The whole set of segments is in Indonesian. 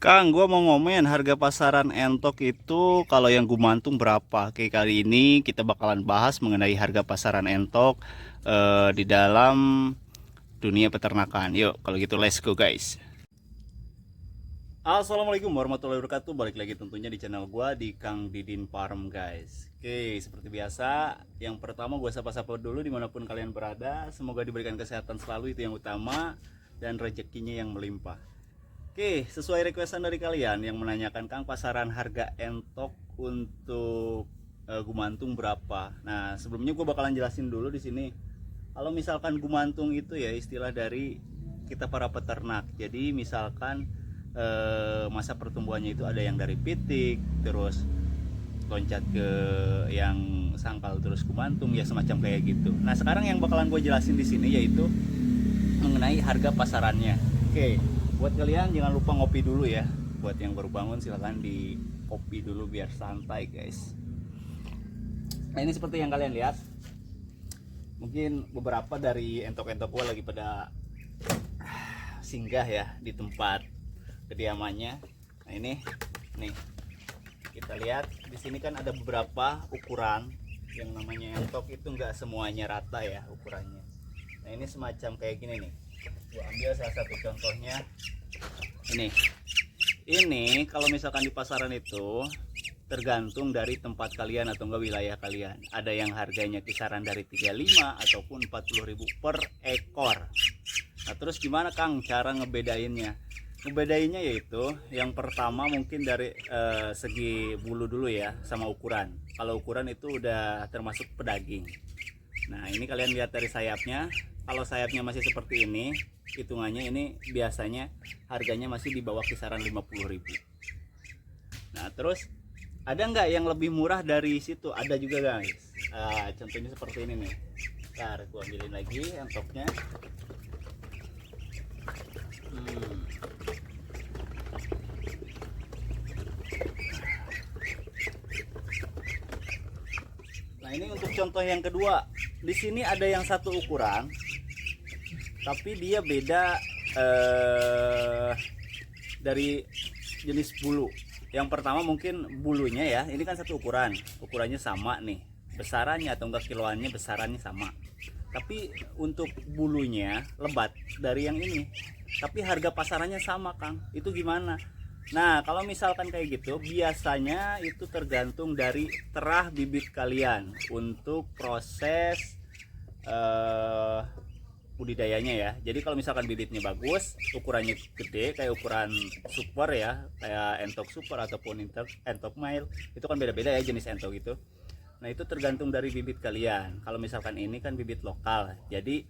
Kang, gua mau ngomongin harga pasaran entok itu kalau yang gumantung berapa. Oke, kali ini kita bakalan bahas mengenai harga pasaran entok di dalam dunia peternakan. Yuk, kalau gitu let's go guys. Assalamualaikum warahmatullahi wabarakatuh. Balik lagi tentunya di channel gua di Kang Didin Farm guys. Oke, seperti biasa, yang pertama gua sapa-sapa dulu dimanapun kalian berada. Semoga diberikan kesehatan selalu, itu yang utama, dan rezekinya yang melimpah. Oke, sesuai requestan dari kalian yang menanyakan, Kang, pasaran harga entok untuk gumantung berapa. Nah, sebelumnya gue bakalan jelasin dulu di sini. Kalau misalkan gumantung itu ya istilah dari kita para peternak. Jadi misalkan masa pertumbuhannya itu ada yang dari pitik, terus loncat ke yang sangkal terus gumantung, ya semacam kayak gitu. Nah, sekarang yang bakalan gue jelasin di sini yaitu mengenai harga pasarannya. Oke, buat kalian jangan lupa ngopi dulu ya. Buat yang baru bangun silahkan di kopi dulu biar santai guys. Nah, ini seperti yang kalian lihat, mungkin beberapa dari entok-entok gua lagi pada singgah ya di tempat kediamannya. Nah, ini nih kita lihat di sini kan ada beberapa ukuran. Yang namanya entok itu nggak semuanya rata ya ukurannya. Nah, ini semacam kayak gini nih. Gua ambil salah satu contohnya. Ini kalau misalkan di pasaran itu tergantung dari tempat kalian atau enggak wilayah kalian. Ada yang harganya kisaran dari 35 ataupun 40.000 per ekor. Nah, terus gimana Kang cara ngebedainnya? Ngebedainnya yaitu yang pertama mungkin dari segi bulu dulu ya, sama ukuran. Kalau ukuran itu udah termasuk pedaging. Nah, ini kalian lihat dari sayapnya. Kalau sayapnya masih seperti ini, hitungannya ini biasanya harganya masih di bawah kisaran 50.000. Nah, terus ada nggak yang lebih murah dari situ? Ada juga guys. Contohnya seperti ini nih. Ntar gua ambilin lagi entoknya. Nah, ini untuk contoh yang kedua. Di sini ada yang satu ukuran, tapi dia beda dari jenis bulu. Yang pertama mungkin bulunya ya, ini kan satu ukuran, ukurannya sama nih, besarannya atau enggak kiloannya besarannya sama, tapi untuk bulunya lebat dari yang ini, tapi harga pasarannya sama Kang. Itu gimana? Nah, kalau misalkan kayak gitu biasanya itu tergantung dari terah bibit kalian untuk proses budidayanya ya. Jadi kalau misalkan bibitnya bagus, ukurannya gede kayak ukuran super ya, kayak entok super ataupun entok mile, itu kan beda-beda ya jenis entok itu. Nah, itu tergantung dari bibit kalian. Kalau misalkan ini kan bibit lokal, jadi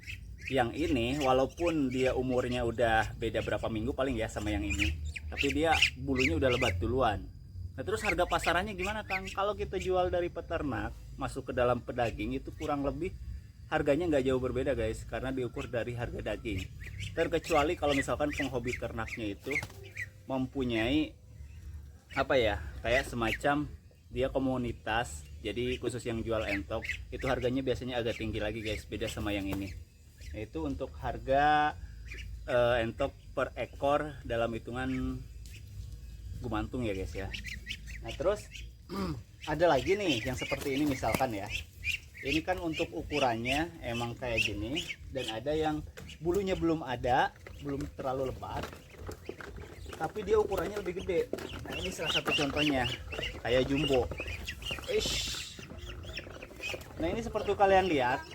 yang ini walaupun dia umurnya udah beda berapa minggu paling ya sama yang ini, tapi dia bulunya udah lebat duluan. Nah, terus harga pasarannya gimana Kang? Kalau kita jual dari peternak masuk ke dalam pedaging itu kurang lebih harganya nggak jauh berbeda guys, karena diukur dari harga daging. Terkecuali kalau misalkan penghobi ternaknya itu mempunyai apa ya, kayak semacam dia komunitas, jadi khusus yang jual entok, itu harganya biasanya agak tinggi lagi guys, beda sama yang ini. Itu untuk harga entok per ekor dalam hitungan gumantung ya guys ya. Nah, terus ada lagi nih yang seperti ini misalkan ya. Ini kan untuk ukurannya emang kayak gini, dan ada yang bulunya belum ada, belum terlalu lebat, tapi dia ukurannya lebih gede. Nah, ini salah satu contohnya, kayak jumbo. Nah, ini seperti kalian lihat,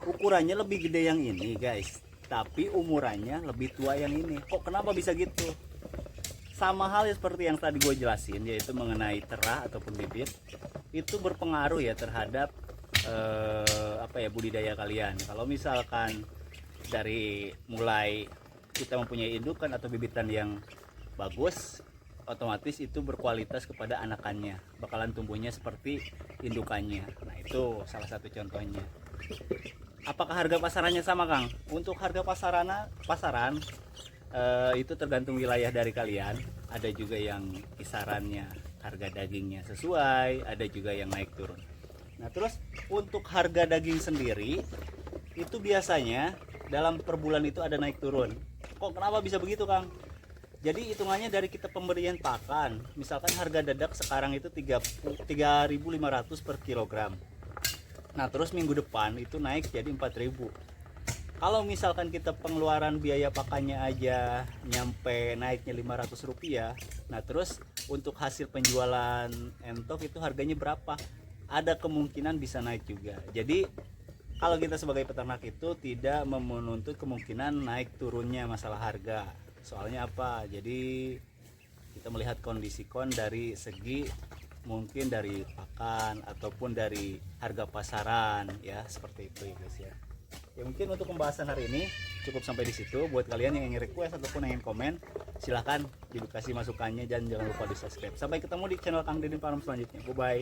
ukurannya lebih gede yang ini guys, tapi umurannya lebih tua yang ini. Kok kenapa bisa gitu? Sama hal seperti yang tadi gue jelasin, yaitu mengenai terah ataupun bibit, itu berpengaruh ya terhadap budidaya kalian. Kalau misalkan dari mulai kita mempunyai indukan atau bibitan yang bagus, otomatis itu berkualitas kepada anakannya, bakalan tumbuhnya seperti indukannya. Nah, itu salah satu contohnya. Apakah harga pasarannya sama Kang? Untuk harga pasaran itu tergantung wilayah dari kalian. Ada juga yang kisarannya harga dagingnya sesuai, ada juga yang naik turun. Nah, terus untuk harga daging sendiri itu biasanya dalam per bulan itu ada naik turun. Kok kenapa bisa begitu Kang? Jadi hitungannya dari kita pemberian pakan, misalkan harga dadak sekarang itu 3.500 per kilogram. Nah terus minggu depan itu naik jadi 4.000. Kalau misalkan kita pengeluaran biaya pakannya aja nyampe naiknya 500 rupiah, nah terus untuk hasil penjualan entok itu harganya berapa? Ada kemungkinan bisa naik juga. Jadi kalau kita sebagai peternak itu tidak menuntut kemungkinan naik turunnya masalah harga. Soalnya apa? Jadi kita melihat kondisi dari segi mungkin dari pakan ataupun dari harga pasaran ya, seperti itu ya guys ya. Ya mungkin untuk pembahasan hari ini cukup sampai di situ. Buat kalian yang ingin request ataupun ingin komen, silahkan dikasih masukannya dan jangan lupa di subscribe. Sampai ketemu di channel Kang Didin Farm selanjutnya. Bye bye.